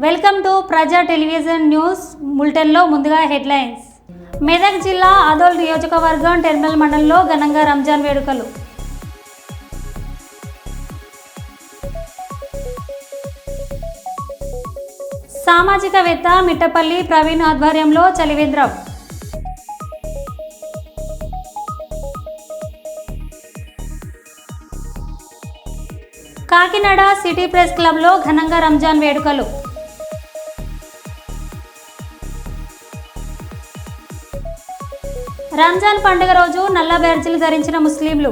Welcome to ప్రజా television news బులెటిన్లో ముందుగా హెడ్లైన్స్. మెదక్ జిల్లా ఆదోల్ నియోజకవర్గం టెర్మినల్ మండలంలో ఘనంగా రంజాన్ వేడుకలు. సామాజికవేత్త మిట్టపల్లి ప్రవీణ్ ఆధ్వర్యంలో చలివేంద్రం. కాకినాడ సిటీ ప్రెస్ క్లబ్లో ఘనంగా రంజాన్ వేడుకలు. రంజాన్ పండుగ రోజు నల్ల బ్యాడ్జీలు ధరించిన ముస్లింలు.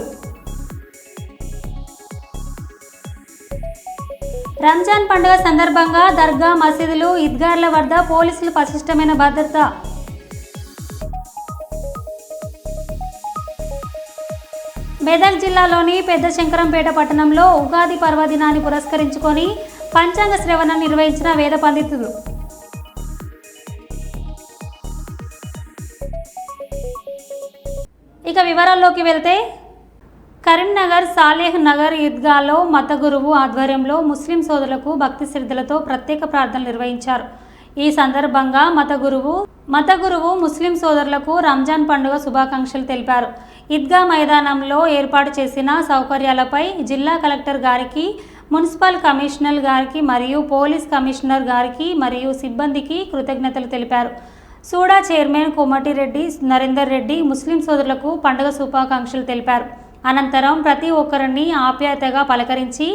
రంజాన్ పండుగ సందర్భంగా దర్గా, మసీదులు, ఈద్గార్ల వద్ద పోలీసులు పటిష్టమైన భద్రత. మెదక్ జిల్లాలోని పెద్ద శంకరంపేట పట్టణంలో ఉగాది పర్వదినాన్ని పురస్కరించుకొని పంచాంగ శ్రవణం నిర్వహించిన వేద పండితులు. ఇక వివరాల్లోకి వెళ్తే, కరీంనగర్ సాలేహ్ నగర్ ఈద్గాలో మత గురువు ఆధ్వర్యంలో ముస్లిం సోదరులకు భక్తి శ్రద్ధలతో ప్రత్యేక ప్రార్థనలు నిర్వహించారు. ఈ సందర్భంగా మత గురువు ముస్లిం సోదరులకు రంజాన్ పండుగ శుభాకాంక్షలు తెలిపారు. ఈద్గా మైదానంలో ఏర్పాటు చేసిన సౌకర్యాలపై జిల్లా కలెక్టర్ గారికి, మున్సిపల్ కమిషనర్ గారికి మరియు పోలీస్ కమిషనర్ గారికి మరియు సిబ్బందికి కృతజ్ఞతలు తెలిపారు. సూడా చైర్మన్ కోమటిరెడ్డి నరేందర్ రెడ్డి ముస్లిం సోదరులకు పండుగ శుభాకాంక్షలు తెలిపారు. అనంతరం ప్రతి ఒక్కరిని ఆప్యాయతగా పలకరించి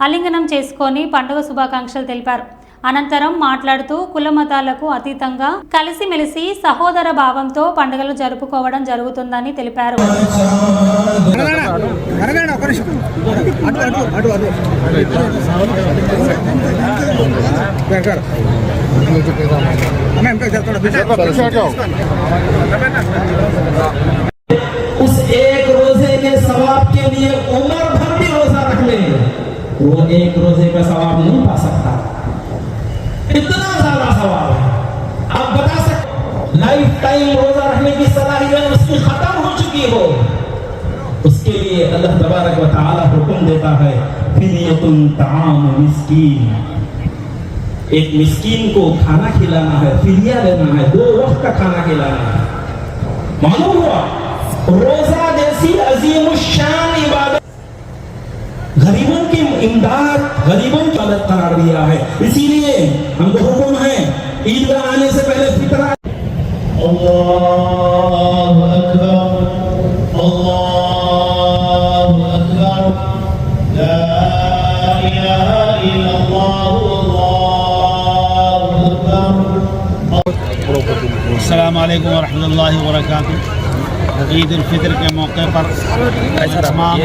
ఆలింగనం చేసుకొని పండుగ శుభాకాంక్షలు తెలిపారు. అనంతరం మాట్లాడుతూ కుల మతాలకు అతీతంగా కలిసిమెలిసి సహోదర భావంతో పండుగలు జరుపుకోవడం జరుగుతుందని తెలిపారు. उस एक रोजे के सवाब के लिए उम्र भर भी रोजा रख ले, वो एक रोजे का सवाब नहीं पा सकता। इतना ज्यादा सवाब है, आप बता सकते लाइफ टाइम रोजा रखने की सलाहियत उसकी खत्म हो चुकी हो, उसके लिए अल्लाह तबारक व तआला हुक्म देता है फिदियतुन ताम मिस्कीन, एक मिस्कीन को खाना खिलाना है, फिदिया देना है, 2 वक्त का खाना खिलाना है। मालूम हुआ रोजा जैसी अजीम शान इबादत गरीबों की इमदाद, गरीबों की मदद करार दिया है। इसीलिए हमको हुक्म है ईदगाह आने से पहले फिक्र अल्लाहु अकबर अल्लाहु अकबर ला इलाहा इल्लल्लाह अल्लाहु अकबर। अस्सलामु अलैकुम व रहमतुल्लाहि व बरकातुहू। ईद उल फितर के मौके पर तमाम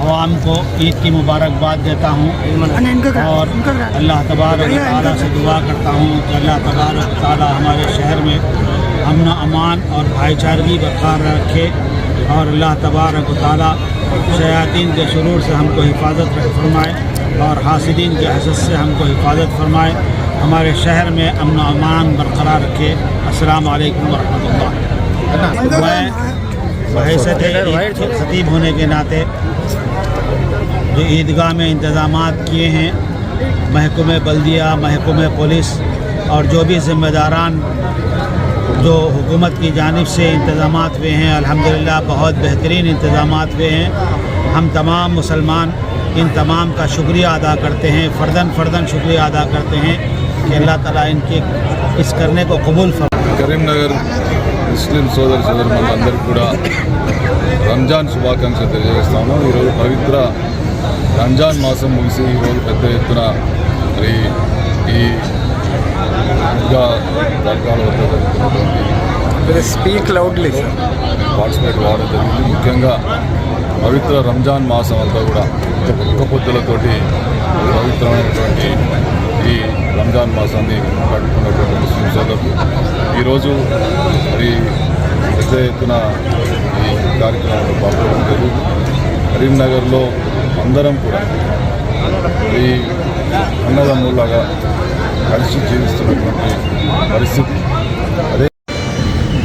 अवाम को ईद की मुबारकबाद देता हूँ और अल्लाह तबारक व तआला से दुआ करता हूँ कि अल्लाह तबारक व तआला हमारे शहर में अमन अमान और भाईचारगी बरकरार रखे और अल्लाह तबारक व तआला शयातीन के शुरूर से हमको हिफाजत फरमाए और हासिदीन के हसद से हमको हिफाजत फरमाए, हमारे शहर में अमन अमान बरकरार रखे। अस्सलाम वालेकुम व रहमतुल्लाह। मैं बहैसियत खतीब होने के नाते जो ईदगाह में इंतज़ामात किए हैं, महकमे बल्दिया, महकमे पुलिस और जो भी ज़िम्मेदारान जो हुकूमत की जानिब से इंतज़ामात हुए हैं, अल्हम्दुलिल्लाह बहुत बेहतरीन इंतज़ामात हुए हैं। हम तमाम मुसलमान इन तमाम का शुक्रिया अदा करते हैं, फ़र्दन शुक्रिया अदा करते हैं कि अल्लाह ताला इनके इस करने को कबूल फरमाए। కరీంనగర్ ముస్లిం సోదరులందరికీ కూడా రంజాన్ శుభాకాంక్షలు తెలియజేస్తాము. ఈరోజు పవిత్ర రంజాన్ మాసం ముగిసి ఈరోజు పెద్ద ఎత్తున మరి ఈ దర్గాల వద్ద జరుగుతున్నటువంటి పార్టిసిపేట్ కావడం జరిగింది. ముఖ్యంగా పవిత్ర రంజాన్ మాసం అంతా కూడా ఒక్క పొద్దులతోటి పవిత్రమైనటువంటి ఈ రంజాన్ మాసాన్ని గడుపుకున్నటువంటి ముస్లిం సోదరులు ఈరోజు మరి పెద్ద ఎత్తున ఈ కార్యక్రమంలో పాల్గొనడం జరిగింది. కరీంనగర్లో అందరం కూడా ఈ అన్నదమ్ములాగా కలిసి జీవిస్తున్నటువంటి పరిస్థితి. అదే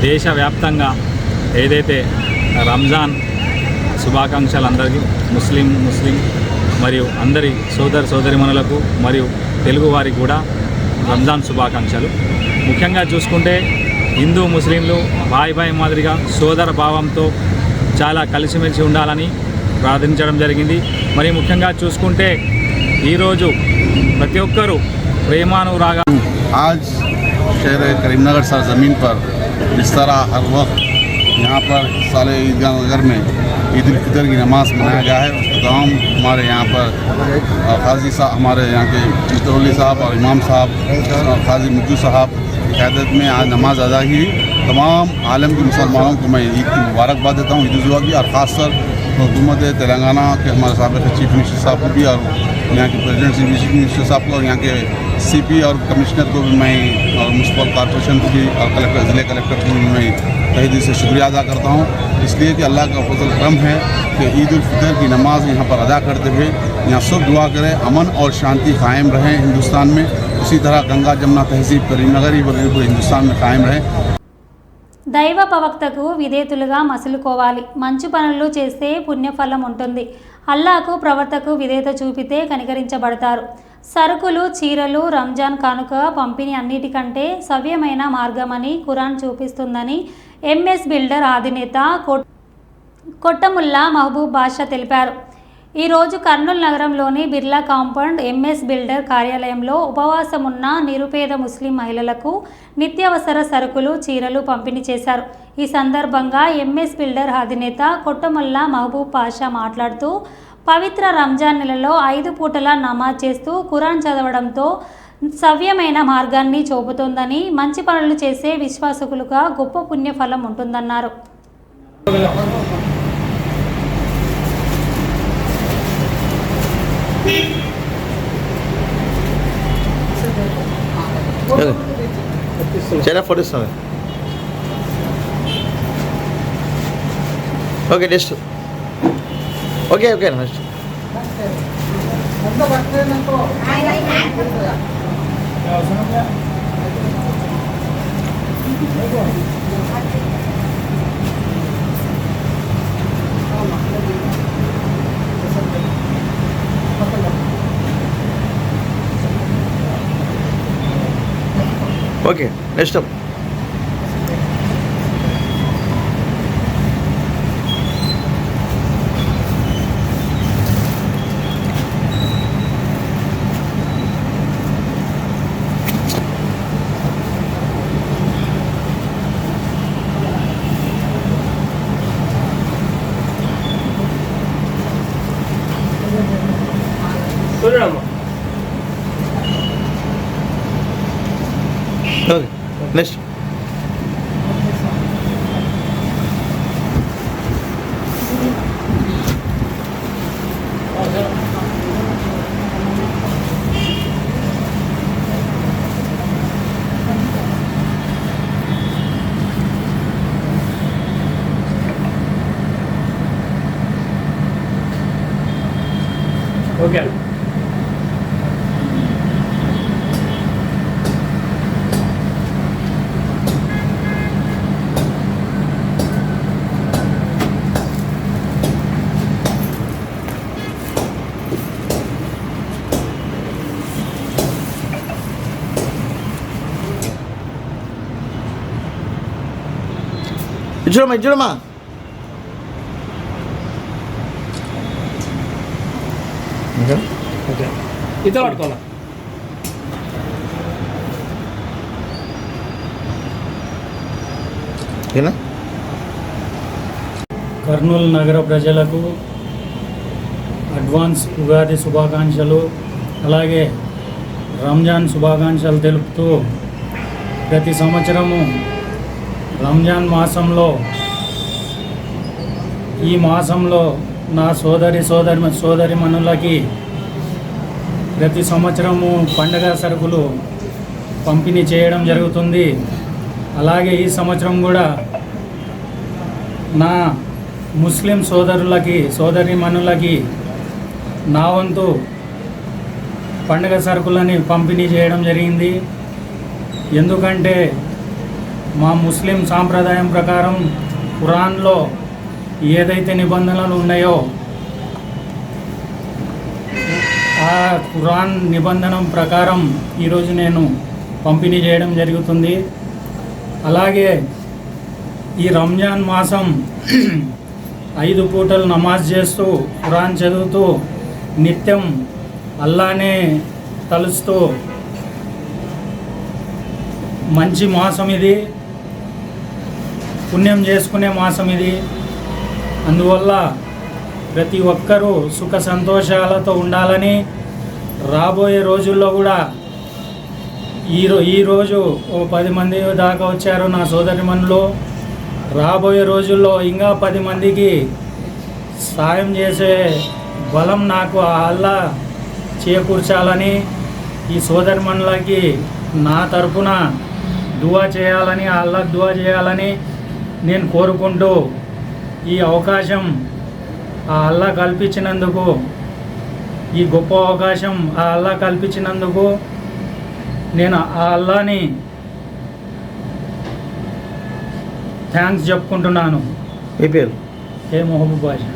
దేశవ్యాప్తంగా ఏదైతే రంజాన్ శుభాకాంక్షలు అందరికీ ముస్లిం మరియు అందరి సోదరిమణులకు మరియు తెలుగు వారికి కూడా రంజాన్ శుభాకాంక్షలు. ముఖ్యంగా చూసుకుంటే హిందూ ముస్లింలు భాయ్ మాదిరిగా సోదర భావంతో చాలా కలిసిమెలిసి ఉండాలని ప్రార్థించడం జరిగింది. మరి ముఖ్యంగా చూసుకుంటే ఈరోజు ప్రతి ఒక్కరూ ప్రేమానురాగా आज शहर करीमनगर सरजमीन पर इस तरह हर वक्त यहाँ पर साले ईदगाह नगर में ईद उल फितर की नमाज़ मनाया गया है। उसके तमाम हमारे यहाँ पर काजी साहब, हमारे यहाँ के मुतवल्ली साहब और इमाम साहब और काजी मुज्जू साहब की क़यादत में आज नमाज अदा की। तमाम आलम के मुसलमानों को मैं ईद की मुबारकबाद देता हूँ, ईद उल जुहा की, और ख़ासकर हुकूमत तेलंगाना के हमारे साबिक़ चीफ मिनिस्टर साहब को भी और यहाँ के प्रेसिडेंट चीफ मिनिस्टर साहब को और यहाँ के सीपी और कमिश्नर को भी मैं और म्यूनसिपल कॉर्पोरेशन को भी और कलेक्टर ज़िले कलेक्टर को भी मैं तहे दिल से शुक्रिया अदा करता हूँ, इसलिए कि अल्लाह का फजल करम है कि ईद उल फितर की नमाज़ यहाँ पर अदा करते हुए यहाँ सब दुआ करें अमन और शांति कायम रहे हिंदुस्तान में। उसी तरह गंगा जमुना तहजीब करीमनगर ही पूरे हिंदुस्तान में कायम रहे। దైవ ప్రవక్తకు విధేతులుగా మసులుకోవాలి. మంచి పనులు చేస్తే పుణ్యఫలం ఉంటుంది. అల్లాహకు ప్రవక్తకు విధేయత చూపితే కనికరించబడతారు. సరుకులు, చీరలు, రంజాన్ కానుక పంపిణీ అన్నిటికంటే సవ్యమైన మార్గమని ఖురాన్ చూపిస్తుందని ఎంఎస్ బిల్డర్ అధినేత కొట్టముల్లా మహబూబ్ బాషా తెలిపారు. ఈరోజు కర్నూలు నగరంలోని బిర్లా కాంపౌండ్ ఎంఎస్ బిల్డర్ కార్యాలయంలో ఉపవాసం ఉన్న నిరుపేద ముస్లిం మహిళలకు నిత్యావసర సరుకులు, చీరలు పంపిణీ చేశారు. ఈ సందర్భంగా ఎంఎస్ బిల్డర్ అధినేత కొట్టముల్లా మహబూబ్ బాషా మాట్లాడుతూ పవిత్ర రంజాన్ నెలలో 5 పూటల నమాజ్ చేస్తూ ఖురాన్ చదవడంతో సవ్యమైన మార్గాన్ని చూపుతోందని, మంచి పనులు చేసే విశ్వాసకులుగా గొప్ప పుణ్యఫలం ఉంటుందన్నారు. चला फोटो समय okay next okay okay next okay next up okay next okay इजरमा ఇతర పట్టుకోవాలా కర్నూలు నగర ప్రజలకు అడ్వాన్స్ ఉగాది శుభాకాంక్షలు, అలాగే రంజాన్ శుభాకాంక్షలు తెలుపుతూ ప్రతి సంవత్సరము రంజాన్ మాసంలో ఈ మాసంలో నా సోదరిమణులకి ప్రతి సంవత్సరము పండగ సరుకులు పంపిణీ చేయడం జరుగుతుంది. అలాగే ఈ సంవత్సరం కూడా నా ముస్లిం సోదరిమణులకి నా వంతు పండగ సరుకులని పంపిణీ చేయడం జరిగింది. ఎందుకంటే మా ముస్లిం సాంప్రదాయం ప్రకారం ఖురాన్లో ఏదైతే నిబంధనలు ఉన్నాయో ఆ ఖురాన్ నిబంధన ప్రకారం ఈరోజు నేను పంపిణీ చేయడం జరుగుతుంది. అలాగే ఈ రంజాన్ మాసం 5 పూటలు నమాజ్ చేస్తూ ఖురాన్ చదువుతూ నిత్యం అల్లానే తలుస్తూ మంచి మాసం ఇది, పుణ్యం చేసుకునే మాసం ఇది. అందువల్ల ప్రతి ఒక్కరూ సుఖ సంతోషాలతో ఉండాలని, రాబోయే రోజుల్లో కూడా ఈరోజు ఓ 10 మంది దాకా వచ్చారు నా సోదరిమణులు. రాబోయే రోజుల్లో ఇంకా 10 మందికి సాయం చేసే బలం నాకు అల్లా చేకూర్చాలని, ఈ సోదరిమణులకి నా తరపున దువా చేయాలని, అల్లా దువా చేయాలని నేను కోరుకుంటూ, ఈ అవకాశం ఆ అల్లా కల్పించినందుకు, ఈ గొప్ప అవకాశం ఆ అల్లా కల్పించినందుకు నేను ఆ అల్లాని థ్యాంక్స్ చెప్పుకుంటున్నాను. మీ పేరు? ఏ మహబూబ్ బాషా.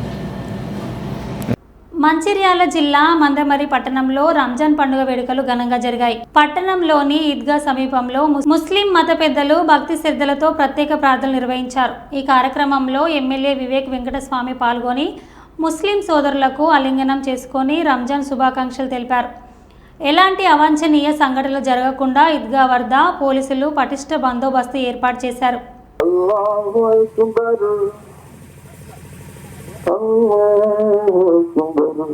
మంచిర్యాల జిల్లా మందమరి పట్టణంలో రంజాన్ పండుగ వేడుకలు ఘనంగా జరిగాయి. పట్టణంలోని ఈద్గా సమీపంలో ముస్లిం మత పెద్దలు భక్తి శ్రద్ధలతో ప్రత్యేక ప్రార్థనలు నిర్వహించారు. ఈ కార్యక్రమంలో ఎమ్మెల్యే వివేక్ వెంకటస్వామి పాల్గొని ముస్లిం సోదరులకు ఆలింగనం చేసుకొని రంజాన్ శుభాకాంక్షలు తెలిపారు. ఎలాంటి అవాంఛనీయ సంఘటనలు జరగకుండా ఈద్గా వద్ద పోలీసులు పటిష్ట బందోబస్తు ఏర్పాటు చేశారు. Allahu Akbar. Allahu Akbar.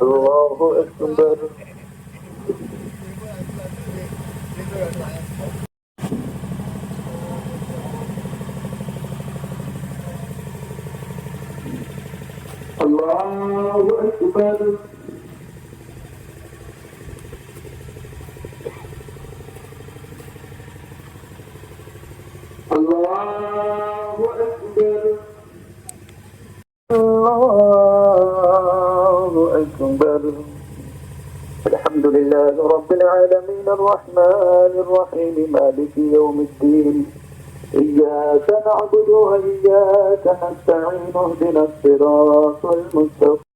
Allahu Akbar. Alhamdulillah Rabbil Alamin Ar-Rahman Ar-Rahim Maliki Yawmiddin. إياك نعبد وإياك نستعين اهدنا الصراط المستقيم.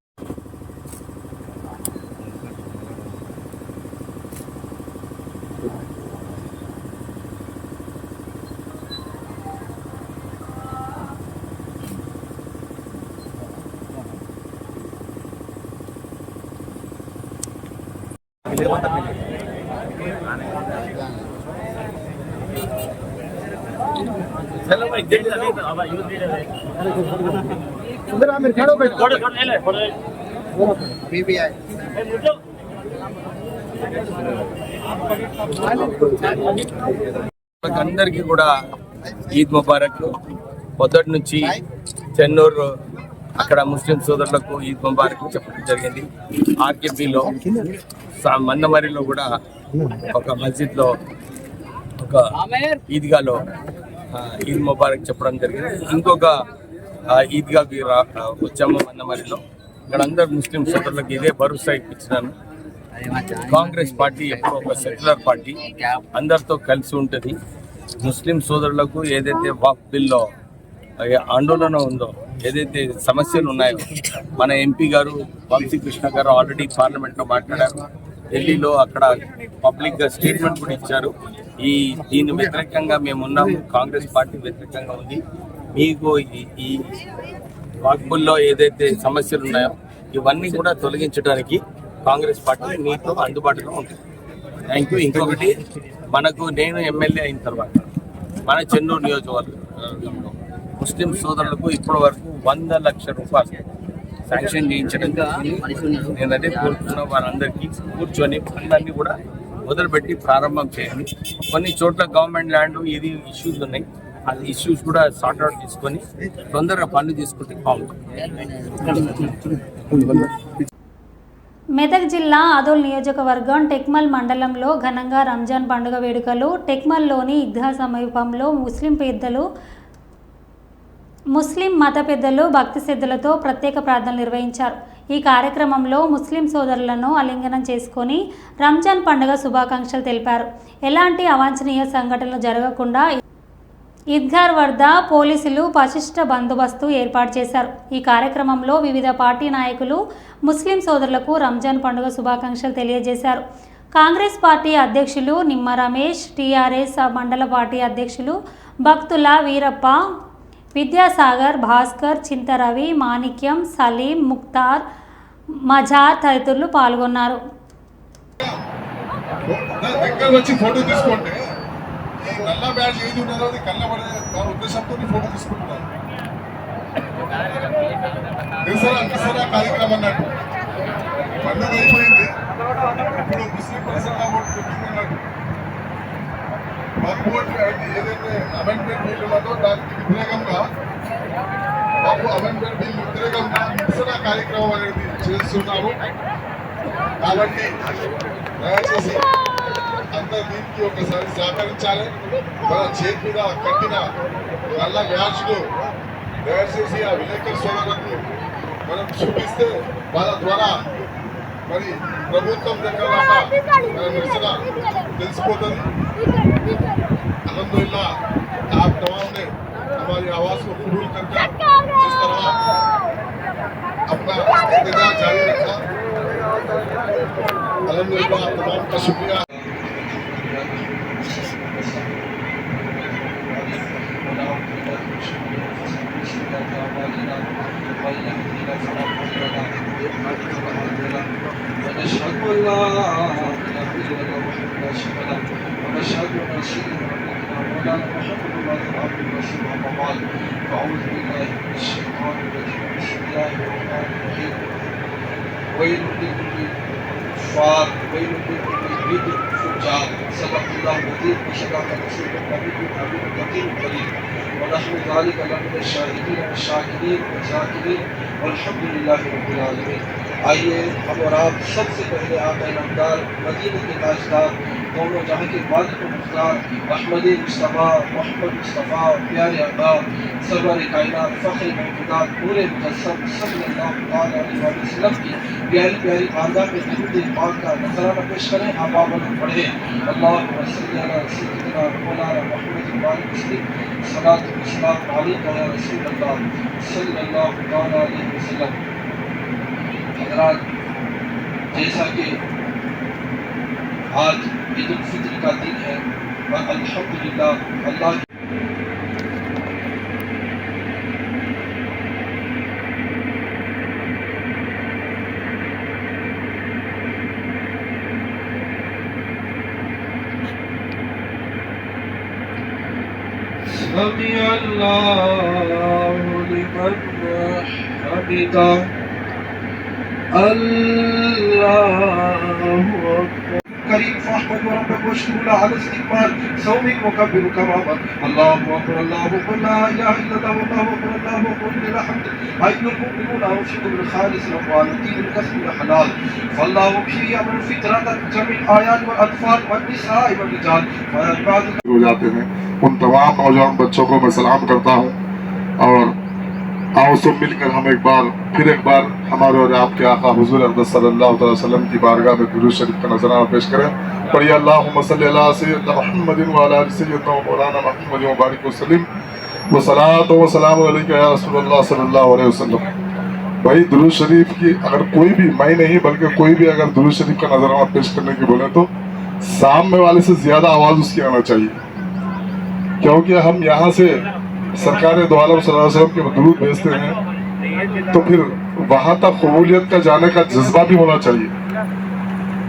चलो भाई जल्दी जल्दी अब यूज दे रहे उधर आमिर खड़ो बैठ थोड़े थोड़े ले थोड़े बीबी आए అందరికీ కూడా ఈద్ ముబారక్. పొద్దుటి నుంచి చెన్నూరు అక్కడ ముస్లిం సోదరులకు ఈద్ ముబారక్ చెప్పడం జరిగింది. ఆర్కేపీలో మందమరిలో కూడా ఒక మస్జిద్లో ఒక ఈద్గాలో ఈద్ ముబారక్ చెప్పడం జరిగింది. ఇంకొక ఈద్గా వచ్చాము మందమరిలో. ఇక్కడ అందరు ముస్లిం సోదరులకు ఇదే భరోసా ఇప్పించినాను. కాంగ్రెస్ పార్టీ ఎప్పుడు ఒక సెక్యులర్ పార్టీ, అందరితో కలిసి ఉంటుంది. ముస్లిం సోదరులకు ఏదైతే వాక్ బిల్లో ఆందోళన ఉందో, ఏదైతే సమస్యలు ఉన్నాయో, మన ఎంపీ గారు వంశీకృష్ణ గారు ఆల్రెడీ పార్లమెంట్లో మాట్లాడారు. ఢిల్లీలో అక్కడ పబ్లిక్గా స్టేట్మెంట్ కూడా ఇచ్చారు. దీని వ్యతిరేకంగా మేము ఉన్నాము, కాంగ్రెస్ పార్టీ వ్యతిరేకంగా ఉంది. మీకు ఈ వాక్బుల్లో ఏదైతే సమస్యలు ఉన్నాయో ఇవన్నీ కూడా తొలగించడానికి కాంగ్రెస్ పార్టీ మీతో అందుబాటులో ఉంటుంది. Thank you. ఇంకొకటి, మనకు నేను ఎమ్మెల్యే అయిన తర్వాత మన చెన్నూరు నియోజకవర్గంలో ముస్లిం సోదరులకు ఇప్పటి వరకు 100 లక్షల రూపాయలు శాంక్షన్ చేయించడం జరిగింది. నేను అదే కోరుతున్న వారందరికీ కూర్చొని పనులన్నీ కూడా మొదలుపెట్టి ప్రారంభం చేయండి. కొన్ని చోట్ల గవర్నమెంట్ ల్యాండ్ ఇది ఇష్యూస్ ఉన్నాయి, అది ఇష్యూస్ కూడా సార్ట్అవుట్ తీసుకొని తొందరగా పనులు తీసుకుంటే బాగుంటుంది. మెదక్ జిల్లా ఆదోల్ నియోజకవర్గం టెక్మల్ మండలంలో ఘనంగా రంజాన్ పండుగ వేడుకలు. టెక్మల్లోని ఈద్గా సమీపంలో ముస్లిం మత పెద్దలు భక్తి శ్రద్ధలతో ప్రత్యేక ప్రార్థనలు నిర్వహించారు. ఈ కార్యక్రమంలో ముస్లిం సోదరులను ఆలింగనం చేసుకొని రంజాన్ పండుగ శుభాకాంక్షలు తెలిపారు. ఎలాంటి అవాంఛనీయ సంఘటనలు జరగకుండా ఈద్గార్ వద్ద పోలీసులు పటిష్ట బందోబస్తు ఏర్పాటు చేశారు. ఈ కార్యక్రమంలో వివిధ పార్టీ నాయకులు ముస్లిం సోదరులకు రంజాన్ పండుగ శుభాకాంక్షలు తెలియజేశారు. కాంగ్రెస్ పార్టీ అధ్యక్షులు నిమ్మ రమేష్, టీఆర్ఎస్ మండల పార్టీ అధ్యక్షులు భక్తుల వీరప్ప, విద్యాసాగర్, భాస్కర్, చింతరవి, మాణిక్యం, సలీం, ముక్తార్, మజార్ తదితరులు పాల్గొన్నారు. దగ్గర వచ్చి ఫోటో తీసుకుంటే ఈ నల్ల బ్యాడ్జ్ ఏది ఉన్నదో అది కళ్ళబడే ఉద్దేశంతో ఫోటో తీసుకుంటున్నారు. నిరసన కార్యక్రమం అన్నట్టు పండుగ అయిపోయింది. ఇప్పుడు ముస్లిం పరిసరాల ఓటు పెట్టుకున్నట్టు మాకు ఓటు ఏదైతే అమెండ్మెంట్ బిల్ ఉన్నదో దానికి వ్యతిరేకంగా మాకు అమెండ్మెంట్ బిల్ వ్యతిరేకంగా నిరసన కార్యక్రమం అనేది చేస్తున్నాము. కాబట్టి దయచేసి అందరు దీనికి ఒకసారి సహకరించాలి. మన చేతి మీద కట్టిన నల్ల బ్యాచ్లు దయచేసి ఆ విలేకరు సోదరులకు మనం చూపిస్తే వాళ్ళ ద్వారా మరి ప్రభుత్వం దగ్గర మన నిరసన తెలిసిపోతుంది. अल्हम्दुलिल्लाह आप तमाम ने हमारी आवाज़ को कबूल करके जिस तरह अपना इंतजार जारी रखा, अल्हम्दुलिल्लाह आप तमाम का शुक्रिया. आइए हम और आप सबसे पहले आका इनामदार मदीने के ताजदार दोनों जहाँ के मालिक व मुख्तार अहमद मुस्तफ़ा मोहम्मद मुस्तफ़ा प्यारे आका सरवर कायनात फ़ख्र मौजूदात पूरे मुजस्सम सल्लल्लाहु अलैहि वसल्लम की प्यारी प्यारी बारगाह में दुरूद पाक का नजराना पेश करें. आप आमन पढ़ें. अल्लाहुम्मा सल्ली अला सय्यिदिना मौलाना मुहम्मद वाले मुस्लिम सलात व सलाम अलैका या रसूल अल्लाह सल्लल्लाहु अलैहि वसल्लम. हज़रात, जैसा कि आज ईद उल फित्र का दिन है और अल्हम्दुलिल्लाह अल्लाह समी अल्लाहु लिमन हमिदा अल्लाहु करीम फहमद व रब्बक वशकुला अला इस्तिकबाल सौमिक वकब्बिर कमामत अल्लाहु अकबर अल्लाहु अकबर ला इलाहा इल्लल्लाह वल्लाहु अकबर अल्लाहु अकबर लिल हम्द अय्युल मुमिनून अंफिqu bil खालिस अमवालकुम bil कसब हलाल फल्लाहु फी अमर फितरत जमील आयात व अतफाल व निसाء व रिजाल व इबाद हो जाते हैं. उन तमाम नौजवान बच्चों को मैं सलाम करता हूँ और आओ सब मिलकर हम फिर एक बार हमारे और आपके आका हुजूर अक़दस सल्लल्लाहु अलैहि वसल्लम की बारगाह में दुरूद शरीफ का नजराना पेश करें. पढ़िए अल्लाहुम्मा सल्लि अला सय्यिदिना मुहम्मदिन व अला आलि सय्यिदिना मौलाना मुहम्मद व बारिक वसल्लिम व सलातो व सलाम अलैका या रसूलल्लाह सल्लल्लाहु अलैहि वसल्लम. भाई दुरूद शरीफ की अगर कोई भी, मैं नहीं बल्कि कोई भी अगर दुरूद शरीफ का नजराना पेश करने की बोले तो सामने वाले से ज्यादा आवाज़ उसकी आना चाहिए, क्योंकि हम यहाँ से सरकार दो आलम सल्लल्लाहु अलैहि वसल्लम के दुरूद भेजते हैं तो फिर वहाँ तक कबूलियत का जाने का जज्बा भी होना चाहिए.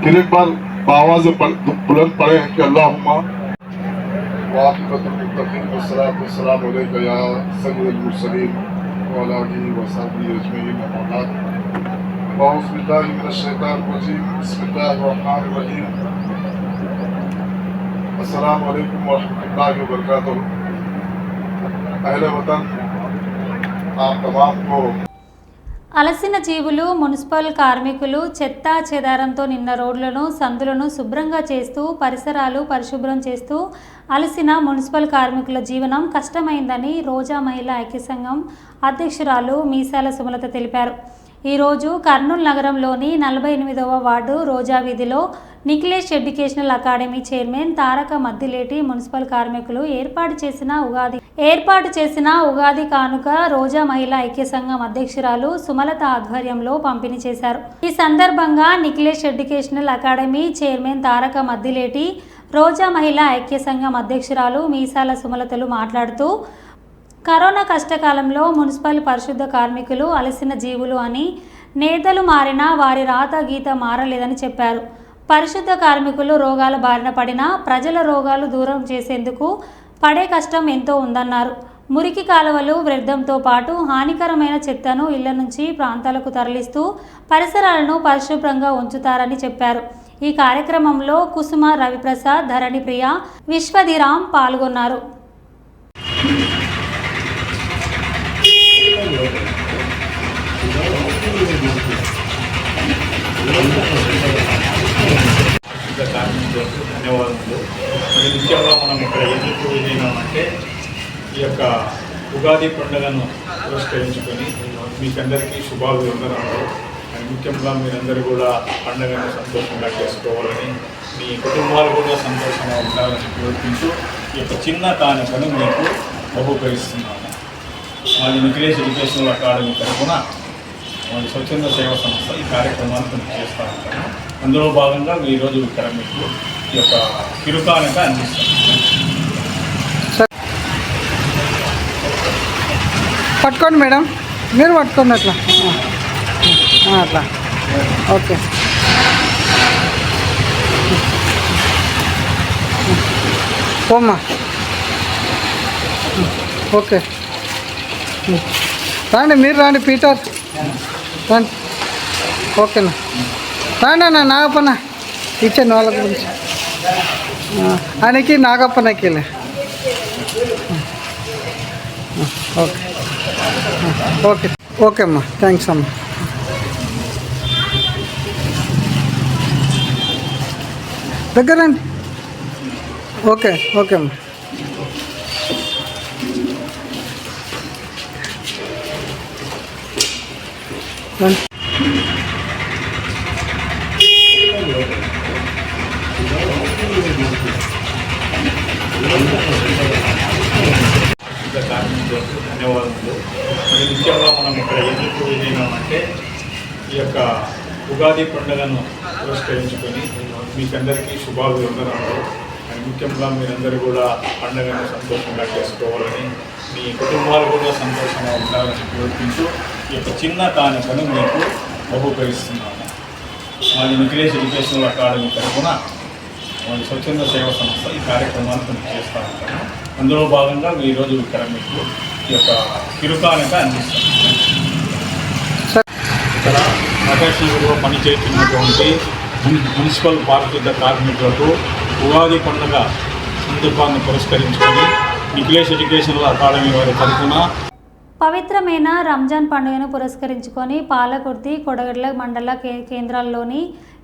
फिर एक बार आवाज़ बुलंद पढ़े कि अल्लाहुम्मा वाक़िबतुल मुत्तक़ीन वस्सलातु वस्सलामु अलैका या सय्यिदुल मुरसलीन व अला आलिहि व सहबिहि अजमईन अम्मा बाद. अऊज़ु बिल्लाहि मिनश शैतानिर रजीम. बिस्मिल्लाहिर रहमानिर रहीम. अस्सलामु अलैकुम व रहमतुल्लाहि व बरकातुहू. अहले वतन आप तमाम को అలసిన జీవులు, మున్సిపల్ కార్మికులు చెత్త చెదారంతో నిన్న రోడ్లను, సందులను శుభ్రంగా చేస్తూ పరిసరాలు పరిశుభ్రం చేస్తూ అలసిన మున్సిపల్ కార్మికుల జీవనం కష్టమైందని రోజా మహిళా ఐక్య సంఘం అధ్యక్షురాలు మీసాల సుమలత తెలిపారు. ఈరోజు కర్నూలు నగరంలోని 48వ వార్డు రోజా వీధిలో నిఖిలేష్ ఎడ్యుకేషనల్ అకాడమీ చైర్మన్ తారక మద్దిలేటి మున్సిపల్ కార్మికులు ఏర్పాటు చేసిన ఉగాది కానుక రోజా మహిళా ఐక్య సంఘం అధ్యక్షురాలు సుమలత ఆధ్వర్యంలో పంపిణీ చేశారు. ఈ సందర్భంగా నిఖిలేష్ ఎడ్యుకేషనల్ అకాడమీ చైర్మన్ తారక మద్దిలేటి, రోజా మహిళా ఐక్య సంఘం అధ్యక్షురాలు మీసాల సుమలతలు మాట్లాడుతూ, కరోనా కష్టకాలంలో మున్సిపల్ పరిశుద్ధ కార్మికులు అలసిన జీవులు అని, నేతలు మారినా వారి రాత గీత మారలేదని చెప్పారు. పరిశుద్ధ కార్మికులు రోగాల బారిన పడినా ప్రజల రోగాలు దూరం చేసేందుకు పడే కష్టం ఎంతో ఉందన్నారు. మురికి కాలువలు, వ్యర్థంతో పాటు హానికరమైన చెత్తను ఇళ్ల నుంచి ప్రాంతాలకు తరలిస్తూ పరిసరాలను పరిశుభ్రంగా ఉంచుతారని చెప్పారు. ఈ కార్యక్రమంలో కుసుమ, రవిప్రసాద్, ధరణి ప్రియ, విశ్వధిరాం పాల్గొన్నారు. ధన్యవాదములు. ముఖ్యంగా మనం ఇక్కడ ఎందుకు విజయమంటే ఈ యొక్క ఉగాది పండుగను పురస్కరించుకొని మీకందరికీ శుభాభివందనాలు. ముఖ్యంగా మీరందరూ కూడా పండుగను సంతోషంగా చేసుకోవాలని, మీ కుటుంబాలు కూడా సంతోషంగా ఉండాలని కోరుకుంటూ ఈ యొక్క చిన్న కానుకను మీకు బహుకరిస్తున్నాము. మాది నిఖిలేష్ ఎడ్యుకేషనల్ అకాడమీ తరఫున మాది స్వచ్ఛంద సేవా సంస్థ ఈ కార్యక్రమాన్ని మేము చేస్తూ ఉంటాము. అందులో భాగంగా ఈరోజు ఇక్కడ మీకు ఈ యొక్క కిరుకానుక అందిస్తాము. పట్టుకోండి మేడం, మీరు పట్టుకోండి అట్లా అట్లా. ఓకే, పోమ్మా. ఓకే, రండి, మీరు రండి పీటర్, రండి. ఓకేనా, రండి అన్న. నాగప్పన్న ఇచ్చాను వాళ్ళ గురించి, ఆయనకి నాగప్పన్నకి. ఓకే ఓకే ఓకే అమ్మా, థ్యాంక్స్ అమ్మా. దగ్గరండి. ఓకే ఓకే అమ్మా. ధన్యవాదములు. ముఖ్యంగా మనం ఇక్కడ ఎందుకు విజయమంటే ఈ యొక్క ఉగాది పండుగను పురస్కరించుకొని మీకందరికీ శుభాభివందనాలు. ముఖ్యంగా మీరందరూ కూడా పండుగను సంతోషంగా చేసుకోవాలని, మీ కుటుంబాలు కూడా సంతోషంగా ఉండాలని కోరుకుంటూ ఈ యొక్క చిన్న కానుకను మీకు బహుకరిస్తున్నాము. మాది నిఖిలేష్ ఎడ్యుకేషనల్ అకాడమీ తరఫున మాది స్వచ్ఛంద సేవా సంస్థ ఈ కార్యక్రమాన్ని మేము చేస్తూ ఉంటాము. అందులో భాగంగా ఈరోజు ఇక్కడ మీకు ఈ యొక్క కిరుకానుక అందిస్తాము. ఇక్కడ ఆకాశంలో పనిచేస్తున్నటువంటి మున్సిపల్ పారిశుద్ధ కార్మికులకు ఉగాది పండుగ సందర్భాన్ని పురస్కరించుకొని నిఖిలేష్ ఎడ్యుకేషనల్ అకాడమీ వారి తరఫున పవిత్రమైన రంజాన్ పండుగను పురస్కరించుకొని పాలకుర్తి, కొడగడ్ల మండల కేంద్రాల్లోని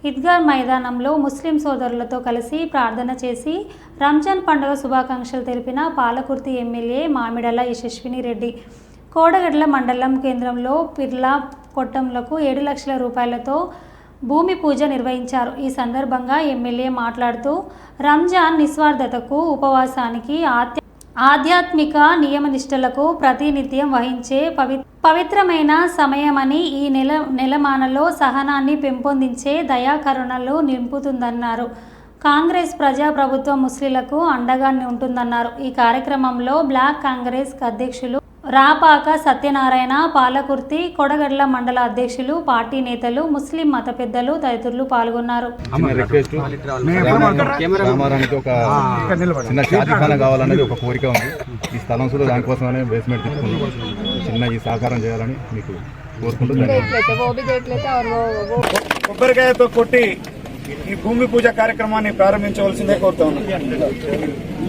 ఈద్గా మైదానంలో ముస్లిం సోదరులతో కలిసి ప్రార్థన చేసి రంజాన్ పండుగ శుభాకాంక్షలు తెలిపిన పాలకుర్తి ఎమ్మెల్యే మామిడల యశస్విని రెడ్డి కోడగడ్ల మండలం కేంద్రంలో పిర్లా కొట్టంలకు 7 లక్షల రూపాయలతో భూమి పూజ నిర్వహించారు. ఈ సందర్భంగా ఎమ్మెల్యే మాట్లాడుతూ, రంజాన్ నిస్వార్థతకు, ఉపవాసానికి, ఆధ్యాత్మిక నియమనిష్టలకు ప్రాతినిధ్యం వహించే పవిత్రమైన సమయమని, ఈ నెలమానలో సహనాన్ని పెంపొందించే దయాకరుణలు నింపుతుందన్నారు. కాంగ్రెస్ ప్రజాప్రభుత్వం ముస్లింలకు అండగా ఉంటుందన్నారు. ఈ కార్యక్రమంలో బ్లాక్ కాంగ్రెస్ అధ్యక్షులు రాపాక సత్యనారాయణ, పాలకుర్తి, కొడగడ్ల మండల అధ్యక్షులు, పార్టీ నేతలు, ముస్లిం మత పెద్దలు తదితరులు పాల్గొన్నారు. రామారానికి ఒక చిన్న షాదీఖానా కావాలనేది ఒక కోరిక ఉంది. ఈ స్థలం కూడా దానికోసమనే బేస్మెంట్ తీసుకున్నాం. చిన్న ఈ సహకారం చేయాలని మీకు కోరుకుంటూ కొబ్బరికాయతో కొట్టి ఈ భూమి పూజ కార్యక్రమాన్ని ప్రారంభించవలసిందే కోరుతా ఉన్నాను.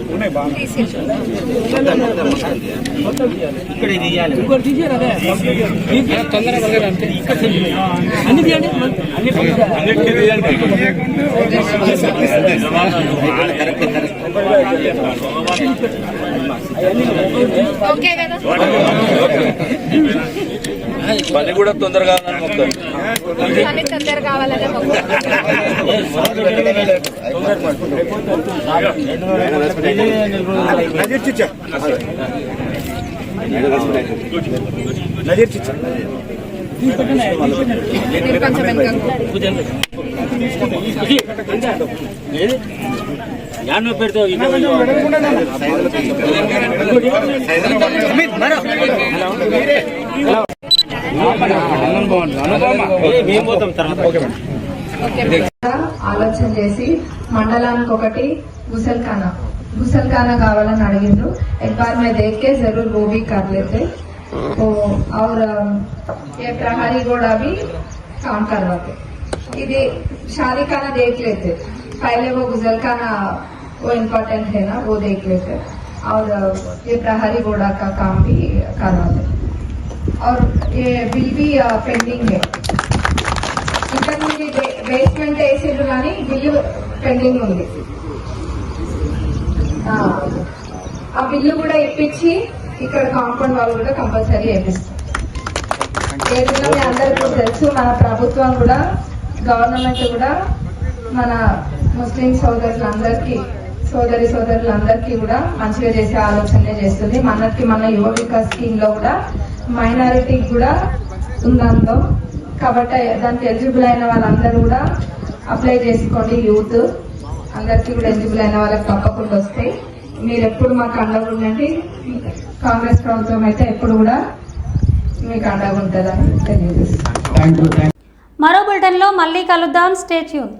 పని కూడా తొందరగా ఆలోచన చేసి మండలానికి ఒకటి गुसलखाना కావాలని అడిగిండ్రు एक बार मैं देख के जरूर वो भी कर लेते तो और ये प्रहरी गोड़ा भी काम करवाते इधे शादी खाना देख लेते पहले वो गुसलखाना वो इम्पोर्टेंट है ना वो देख लेते और ये प्रहरी गोड़ा का काम भी करवाते और ये बिल भी पेंडिंग है ఇక్కడ నుండి బేస్మెంట్ వేసిండ్రు కానీ బిల్లు పెండింగ్ ఉంది ఆ బిల్లు కూడా ఇప్పించి ఇక్కడ కాంపౌండ్ వాళ్ళు కూడా కంపల్సరీ వేపిస్తాం ఏదైనా మీ అందరికీ తెలుసు మన ప్రభుత్వం కూడా గవర్నమెంట్ కూడా మన ముస్లిం సోదరులందరికీ సోదరులందరికీ కూడా మంచిగా చేసే ఆలోచనే చేస్తుంది మన యువ వికాస్ స్కీమ్ లో కూడా మైనారిటీకి కూడా ఉందందో కాబట్టి దానికి ఎలిజిబుల్ అయిన వాళ్ళందరూ కూడా అప్లై చేసుకోండి యూత్ అందరికీ కూడా ఎలిజిబుల్ అయిన వాళ్ళకి తప్పకుండా వస్తాయి మీరు ఎప్పుడు మాకు అండగా ఉండండి కాంగ్రెస్ ప్రభుత్వం అయితే ఎప్పుడు కూడా మీకు అండగా ఉంటుందని తెలియజేస్తాను మరో బులెటిన్లో మళ్ళీ కలుద్దాం. Stay tune.